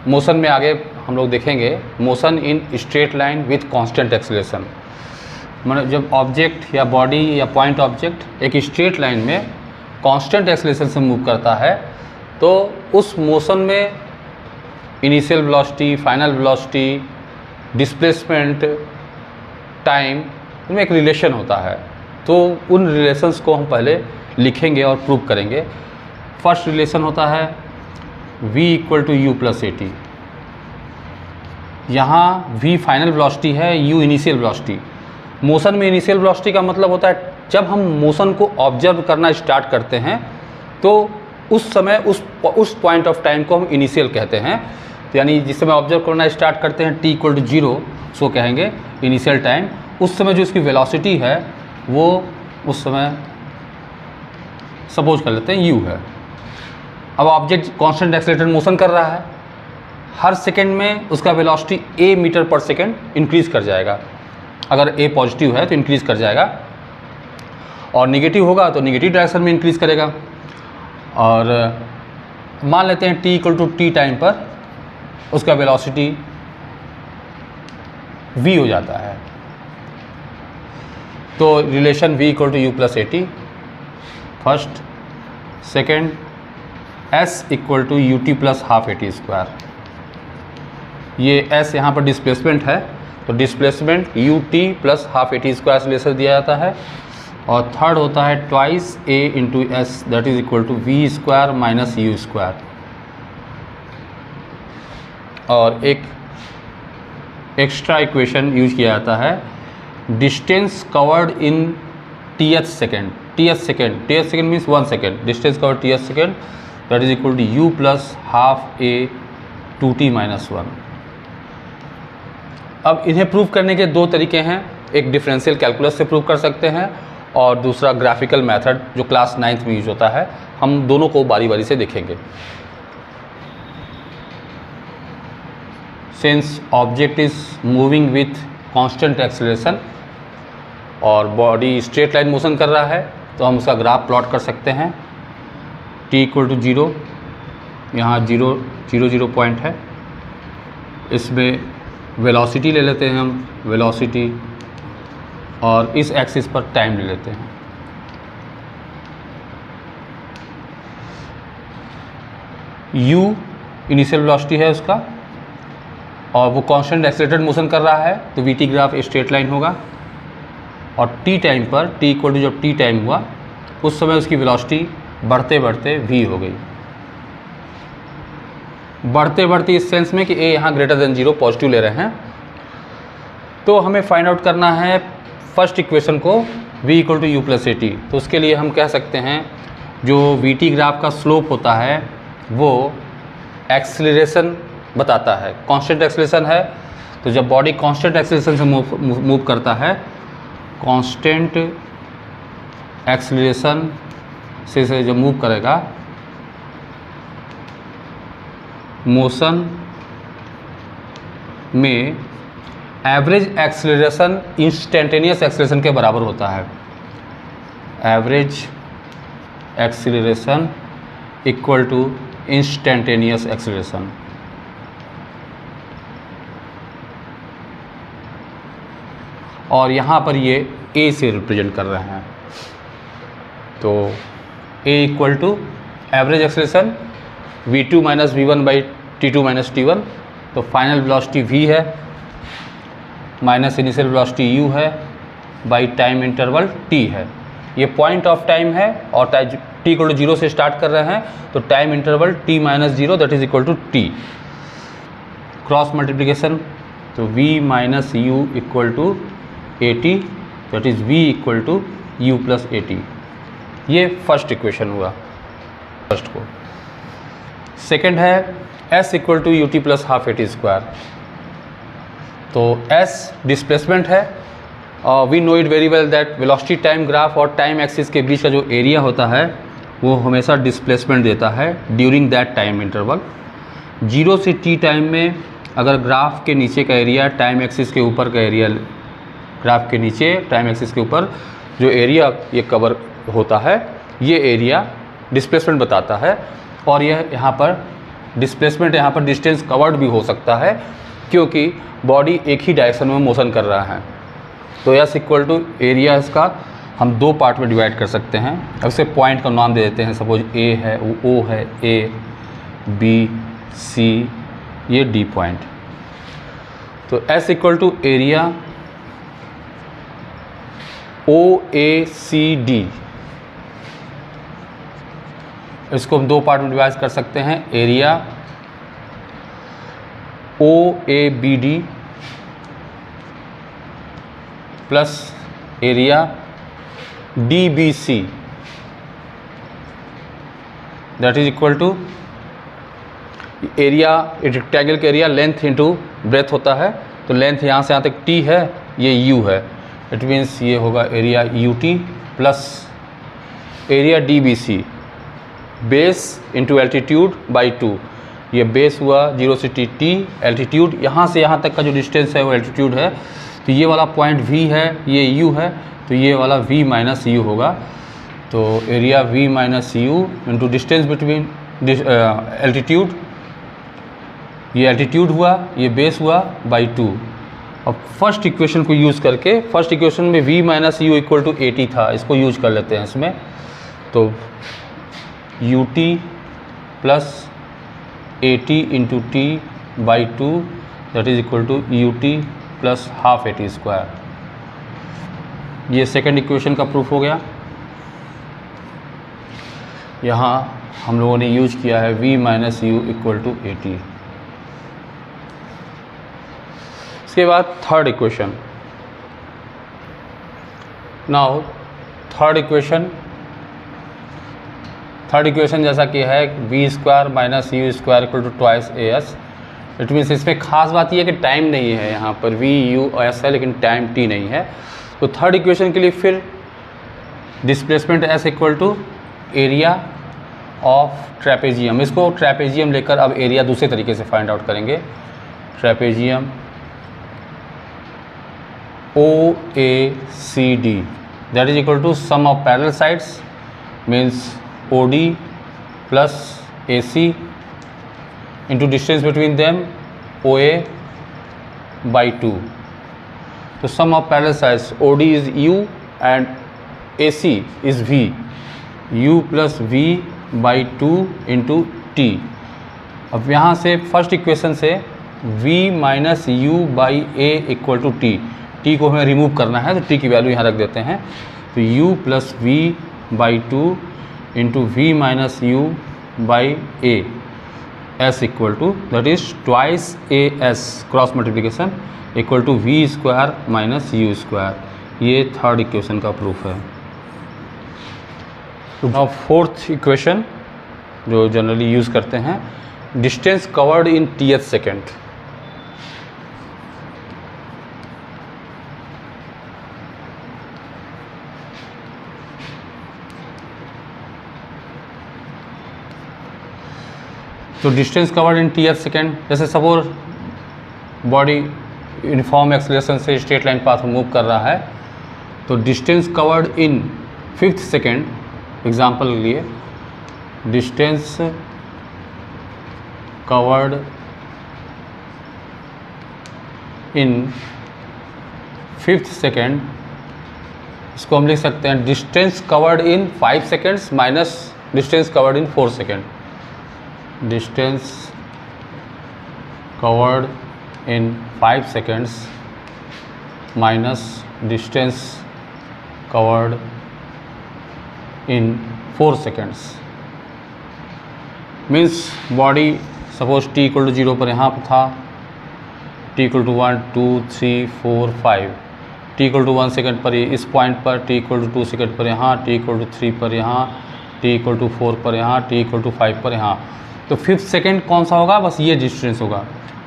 Motion में आगे हम लोग देखेंगे motion in straight line with constant acceleration. मतलब जब ऑब्जेक्ट या बॉडी या पॉइंट ऑब्जेक्ट एक स्ट्रेट लाइन में कांस्टेंट एक्सेलरेशन से मूव करता है तो उस मोशन में initial velocity, final velocity, displacement, time, इनमें एक रिलेशन होता है। तो उन रिलेशंस को हम पहले लिखेंगे और प्रूव करेंगे। फर्स्ट रिलेशन होता है v = u + at। यहाँ v फाइनल वेलोसिटी है, u इनिशियल वेलोसिटी। मोशन में इनिशियल वेलोसिटी का मतलब होता है जब हम मोशन को ऑब्जर्व करना स्टार्ट करते हैं तो उस समय उस पॉइंट ऑफ टाइम को हम इनिशियल कहते हैं। तो यानी जिस समय ऑब्जर्व करना स्टार्ट करते हैं t = 0 उसको कहेंगे इनिशियल टाइम। उस समय जो इसकी वेलोसिटी है वो उस समय सपोज कर लेते हैं u है। अब ऑब्जेक्ट कांस्टेंट एक्सेलरेटेड मोशन कर रहा है, हर सेकेंड में उसका velocity a metre per second increase कर जाएगा। अगर a पॉजिटिव है तो इंक्रीज़ कर जाएगा और निगेटिव होगा तो निगेटिव डायरेक्शन में इंक्रीज़ करेगा। और मान लेते हैं t = t टाइम पर उसका वेलोसिटी v हो जाता है। तो relation v = u + at first. Second s = ut + ½ at²। ये s यहाँ पर डिस्प्लेसमेंट है तो डिस्प्लेसमेंट ut + ½ at² से रिलेशन दिया जाता है। और थर्ड होता है twice a × s that is equal to v² - u²। और एक एक्स्ट्रा इक्वेशन यूज किया जाता है distance covered in tth second. tth second means 1 सेकेंड। Distance covered tth second that is equal to u + ½ a 2t - 1। अब इन्हें prove करने के दो तरीके हैं, एक डिफरेंशियल कैलकुलस से प्रूव कर सकते हैं और दूसरा ग्राफिकल मेथड जो क्लास 9th में यूज होता है। हम दोनों को बारी बारी से देखेंगे। Since object is moving with constant acceleration और बॉडी स्ट्रेट लाइन मोशन कर रहा है तो हम उसका ग्राफ प्लॉट कर सकते हैं। t = 0, यहाँ 0 0 0 पॉइंट है। इसमें वेलोसिटी ले लेते हैं हम, वेलोसिटी, और इस एक्सिस पर टाइम ले लेते हैं। u इनिशियल वेलोसिटी है उसका और वो कांस्टेंट एक्सेलरेटेड मोशन कर रहा है तो vt ग्राफ स्ट्रेट लाइन होगा। और t टाइम पर t = जब t टाइम हुआ उस समय उसकी वेलोसिटी बढ़ते बढ़ते v हो गई। बढ़ते बढ़ते इस सेंस में कि a यहाँ >0 पॉजिटिव ले रहे हैं। तो हमें फाइंड आउट करना है फर्स्ट इक्वेशन को v = u + at। तो उसके लिए हम कह सकते हैं जो vt ग्राफ का स्लोप होता है वो एक्सेलरेशन बताता है। कांस्टेंट एक्सेलरेशन है तो जब बॉडी कांस्टेंट एक्सेलरेशन से मूव करता है, कांस्टेंट एक्सेलरेशन से जब मूव करेगा, मोशन में एवरेज एक्सेलरेशन इंस्टेंटेनियस एक्सेलरेशन के बराबर होता है। Average acceleration equal to instantaneous acceleration. और यहाँ पर ये a से रिप्रेजेंट कर रहे हैं तो a = average acceleration v2 - v1/t2 - t1। तो फाइनल वेलोसिटी v है माइनस इनिशियल वेलोसिटी u है बाई टाइम इंटरवल t है। ये पॉइंट ऑफ टाइम है और t = 0 से स्टार्ट कर रहे हैं तो time interval t - 0 that is equal to t। Cross multiplication तो v - u = at that is v = u + at। ये फर्स्ट इक्वेशन हुआ फर्स्ट को। सेकेंड है s = ut + ½ at²। तो s डिस्प्लेसमेंट है और we know it very well that velocity time graph और time axis के बीच का जो एरिया होता है वो हमेशा डिस्प्लेसमेंट देता है ड्यूरिंग दैट टाइम इंटरवल। 0 से t टाइम में अगर ग्राफ के नीचे का एरिया टाइम एक्सिस के ऊपर का एरिया, ग्राफ के नीचे टाइम एक्सिस के ऊपर जो एरिया ये कवर होता है ये एरिया डिस्प्लेसमेंट बताता है। और यह यहाँ पर डिस्प्लेसमेंट यहाँ पर डिस्टेंस कवर्ड भी हो सकता है, क्योंकि बॉडी एक ही डायरेक्शन में मोशन कर रहा है। तो एस इक्वल टू एरिया इसका हम दो पार्ट में डिवाइड कर सकते हैं। अब इसे पॉइंट का नाम दे देते हैं, सपोज ए है, ओ है, ए बी सी, ये डी पॉइंट। तो S equal to area O A C D, इसको हम दो पार्ट में डिवाइड कर सकते हैं, area O A B D plus area D B C, that is equal to area, rectangle का एरिया लेंथ इंटू ब्रेथ होता है। तो लेंथ यहाँ से यहाँ तक टी है, ये यू है, इट मीन्स ये होगा area U T plus area D B C, base into altitude by 2। ये बेस हुआ 0 से टी, एल्टीट्यूड यहाँ से यहाँ तक का जो डिस्टेंस है वो एल्टीट्यूड है। तो ये वाला पॉइंट V है, ये U है, तो ये वाला V माइनस यू होगा। तो area V minus U into distance between altitude, ये एल्टीट्यूड हुआ, ये बेस हुआ बाई 2। अब फर्स्ट इक्वेशन को यूज़ करके, फर्स्ट इक्वेशन में V minus U equal to 80 था, इसको यूज कर लेते हैं इसमें। तो U T plus 80 into T by 2, that is equal to U T plus half AT square. ये सेकेंड इक्वेशन का प्रूफ हो गया। यहाँ हम लोगों ने यूज किया है V minus U equal to 80। इसके बाद third equation. Now third equation जैसा कि है V square minus you square equal to twice AS। It means इसमें खास बात यह है कि टाइम नहीं है, यहाँ पर V U S है लेकिन टाइम T नहीं है। तो थर्ड इक्वेशन के लिए फिर displacement S equal to area of trapezium, इसको ट्रेपेजियम लेकर अब एरिया दूसरे तरीके से फाइंड आउट करेंगे। Trapezium OACD, that is equal to sum of parallel sides, means OD plus AC into distance between them OA by 2। तो sum of parallel sides OD is U and AC is V, U plus V by 2 into T। अब यहाँ से first equation से V minus u by A equal to T, T को हमें remove करना है तो T की वैल्यू यहाँ रख देते हैं। तो U plus V by 2 into V minus u by A S equal to that is twice AS cross multiplication equal to V square minus you square. ये थर्ड इक्वेशन का प्रूफ है। अब फोर्थ इक्वेशन जो generally use करते हैं, distance covered in Tth second. तो distance covered in Tth second, जैसे suppose body uniform acceleration से स्ट्रेट लाइन पाथ मूव कर रहा है, तो डिस्टेंस कवर्ड इन 5th सेकेंड, एग्जाम्पल के लिए डिस्टेंस कवर्ड इन 5th सेकेंड, इसको हम लिख सकते हैं distance covered in 5 seconds minus distance covered in 4 second. Distance covered in 5 seconds minus distance covered in 4 seconds, means body suppose T equal to 0 पर यहाँ पर था, T equal to 1 2 3 4 5, T equal to 1 second पर इस point पर, T equal to 2 second पर यहाँ, T equal to 3 पर यहाँ, T इक्वल टू 4 पर यहाँ, T इक्वल टू 5 पर यहाँ। तो 5th सेकेंड कौन सा होगा, बस ये डिस्टेंस होगा।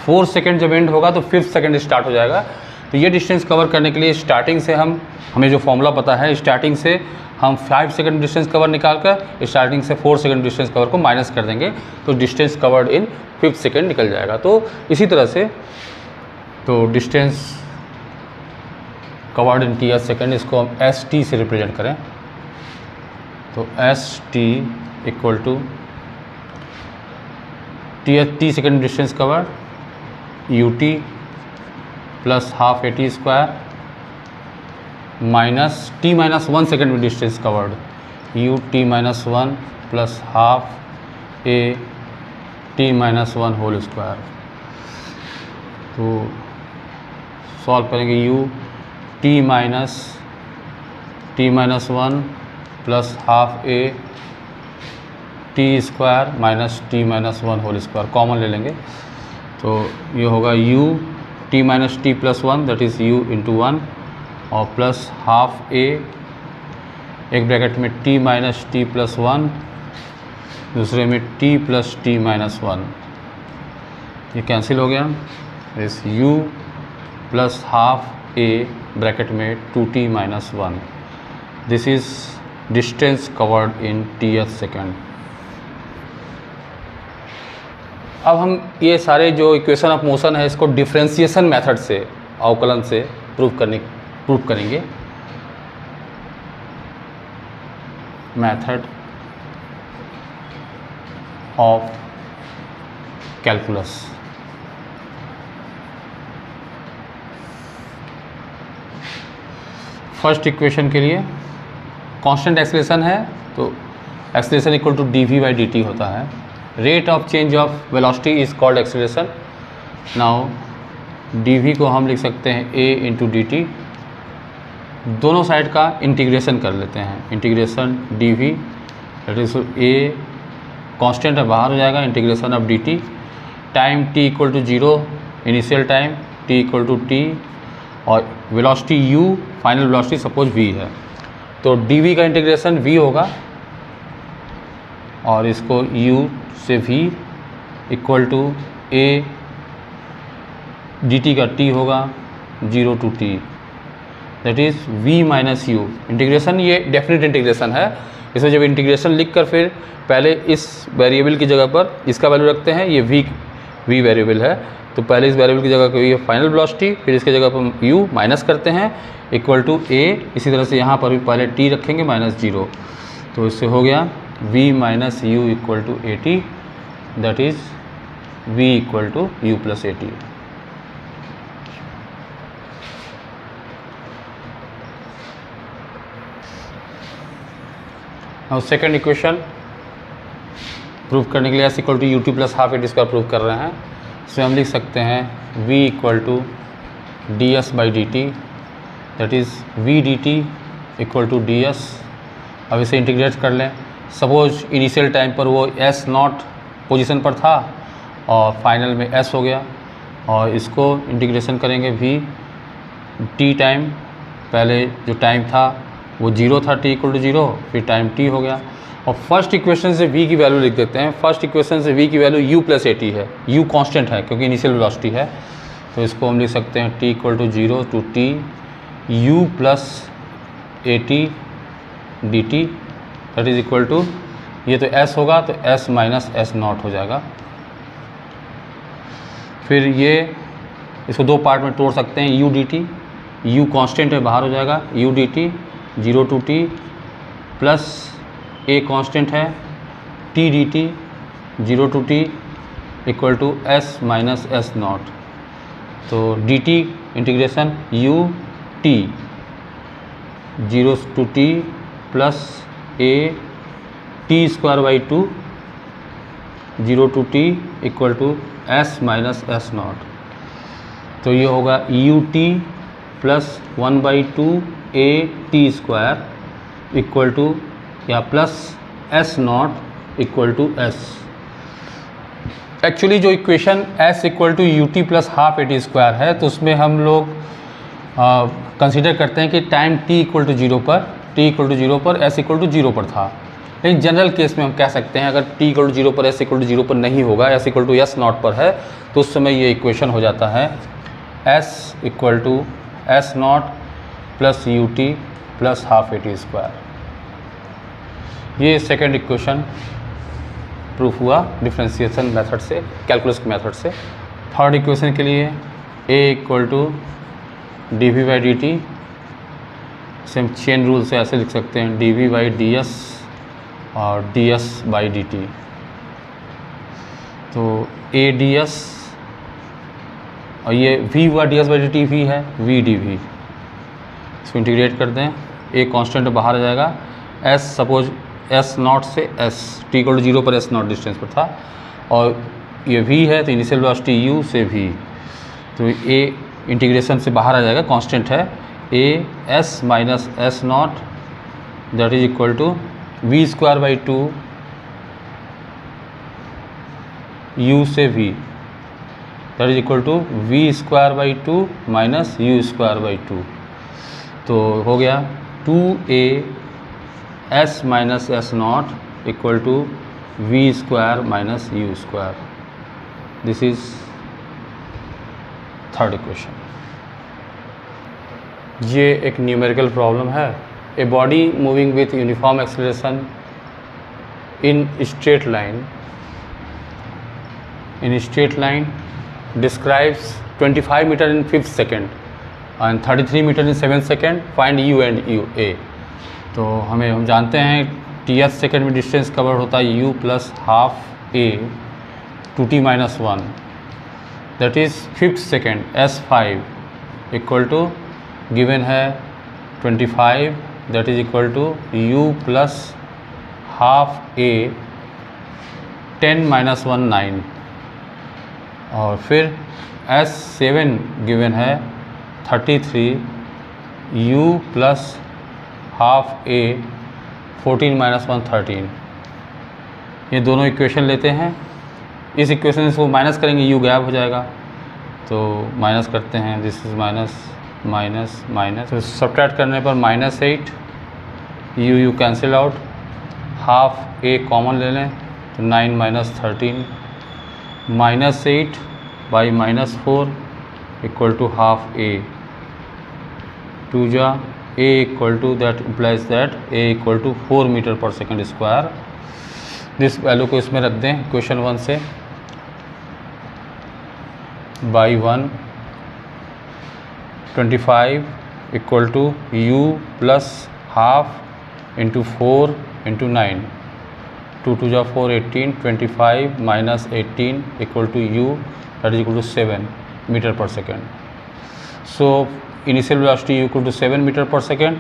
4 सेकेंड जब एंड होगा तो 5th सेकेंड स्टार्ट हो जाएगा। तो ये डिस्टेंस कवर करने के लिए स्टार्टिंग से हमें जो फॉर्मूला पता है, स्टार्टिंग से हम 5 सेकेंड डिस्टेंस कवर निकाल कर स्टार्टिंग से 4 सेकेंड डिस्टेंस कवर को माइनस कर देंगे, तो डिस्टेंस कवर्ड इन 5th सेकेंड निकल जाएगा। तो इसी तरह से तो distance covered in Tth second, इसको हम ST से रिप्रेजेंट करें, तो ST equal to t second distance covered, u T plus half A T square minus t minus 1 second में distance covered, u t minus 1 plus half ए t minus 1 whole square. तो solve करेंगे, u t minus 1 plus half A T square minus t minus 1 whole square common ले लेंगे। तो ये होगा you t minus T plus 1 that is you into 1 और plus half ए, एक bracket में टी माइनस टी प्लस 1, दूसरे में टी प्लस टी माइनस 1, ये कैंसिल हो गया। इस u plus half A bracket में 2t minus 1, this is distance covered in teeth second. अब हम ये सारे जो इक्वेशन ऑफ मोशन है इसको डिफरेंशिएशन मेथड से, अवकलन से प्रूव करेंगे। Method of calculus. First equation के लिए कांस्टेंट एक्सेलरेशन है तो acceleration equal to D we by D T होता है। Rate of change of velocity is called acceleration. Now D V को हम लिख सकते हैं ए इंटू डी टी। दोनों साइड का इंटीग्रेशन कर लेते हैं, integration D V that is A constant है बाहर हो जाएगा, integration of D T, time T equal to 0 initial time, T equal to t और velocity u, final velocity suppose v है। तो dv का इंटीग्रेशन v होगा और इसको u से v equal to a dt का t होगा 0 to t that is v minus u। Integration ये डेफिनेट इंटीग्रेशन है, इसमें जब इंटीग्रेशन लिख कर फिर पहले इस वेरिएबल की जगह पर इसका वैल्यू रखते हैं, ये v वेरिएबल है तो पहले इस वेरिएबल की जगह ये फाइनल वेलोसिटी, फिर इसकी जगह पर u माइनस करते हैं इक्वल टू a। इसी तरह से यहाँ पर भी पहले t रखेंगे माइनस 0, तो इससे हो गया v minus u equal to A T that is v equal to u plus A T. और सेकेंड इक्वेशन प्रूव करने के लिए s equal to U T plus half A T square prove कर रहे हैं। इसमें हम लिख सकते हैं v equal to D S by D T that is v D T equal to D S. अब इसे इंटीग्रेट कर लें। सपोज इनिशियल टाइम पर वो s नॉट पोजीशन पर था और फाइनल में s हो गया और इसको इंटीग्रेशन करेंगे v t टाइम, पहले जो टाइम था वो 0 था, t इक्वल टू 0, फिर टाइम t हो गया और फर्स्ट इक्वेशन से v की वैल्यू लिख देते हैं। फर्स्ट इक्वेशन से v की value u plus A T है, u कांस्टेंट है क्योंकि इनिशियल वेलोसिटी है, तो इसको हम लिख सकते हैं t equal to 0 to t u plus A T D T that is equal to, ये तो s होगा तो s माइनस एस नॉट हो जाएगा। फिर ये इसको दो पार्ट में तोड़ सकते हैं, u d t, u constant है बाहर हो जाएगा, u d t 0 to t plus a constant है t d t 0 to t equal to s minus s naught. तो d t integration u t 0 to t plus a t square by 2 0 to t equal to s minus s naught. तो ये होगा u t plus 1 by 2 a t square equal to या plus s naught equal to s. Actually जो equation s equal to U T plus half A T square है तो उसमें हम लोग कंसीडर करते हैं कि टाइम t इक्वल टू 0 पर s इक्वल टू 0 पर था। लेकिन जनरल केस में हम कह सकते हैं अगर t इक्वल टू 0 पर s इक्वल टू 0 पर नहीं होगा, s equal to S naught पर है, तो उस समय ये इक्वेशन हो जाता है s equal to S naught plus u T plus half A T square. ये सेकेंड इक्वेशन प्रूफ हुआ डिफरेंशिएशन मेथड से, कैलकुलस के मेथड से। थर्ड इक्वेशन के लिए a equal to D we by D t, इसे हम चेन रूल से ऐसे लिख सकते हैं d we by d s और d S by D t. तो ए डी एस, और ये v हुआ d S by D T V है, v डी वी। इसको इंटीग्रेट कर दें, ए कांस्टेंट बाहर आ जाएगा, s सपोज s नॉट से s t इक्वल टू 0 पर s नॉट डिस्टेंस पर था, और ये v है तो इनिशियल वेलोसिटी u से v, तो a इंटीग्रेशन से बाहर आ जाएगा, कांस्टेंट है, a s minus s naught that is equal to v square by 2 u से v, that is equal to v square by 2 minus u square by 2। तो हो गया 2a s minus s naught equal to v square minus u square. This is third equation. ये एक numerical problem है। A body moving with uniform acceleration in straight line describes 25 meter in 5 second and 33 meter in 7 second. Find u and a। तो हम जानते हैं ts second में distance cover होता है u plus half a 2t minus 1, that is 5th second s5 equal to given है 25, that is equal to u plus half a 10 minus 1 9, और फिर S7 गिवन है 33 u plus half a 14 minus 1 13। ये दोनों equation लेते हैं, इस equation से वो माइनस करेंगे u गैप हो जाएगा, तो माइनस करते हैं, this is minus minus minus, तो सब्ट्रैक्ट करने पर -8, u cancel out, half a common ले लें तो 9 minus 13, -8 by -4 equal to half a, 2 जा a equal to that implies that a equal to 4 metre per second square. This value को इसमें रख दें क्वेश्चन 1 से, by 1 25 equal to u plus half into 4 into 9, 2 2 जा 4 18, 25 minus 18 equal to u that is equal to 7 metre per second. So initial velocity equal to 7 metre per second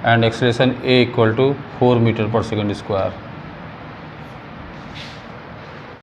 and acceleration a equal to 4 metre per second square.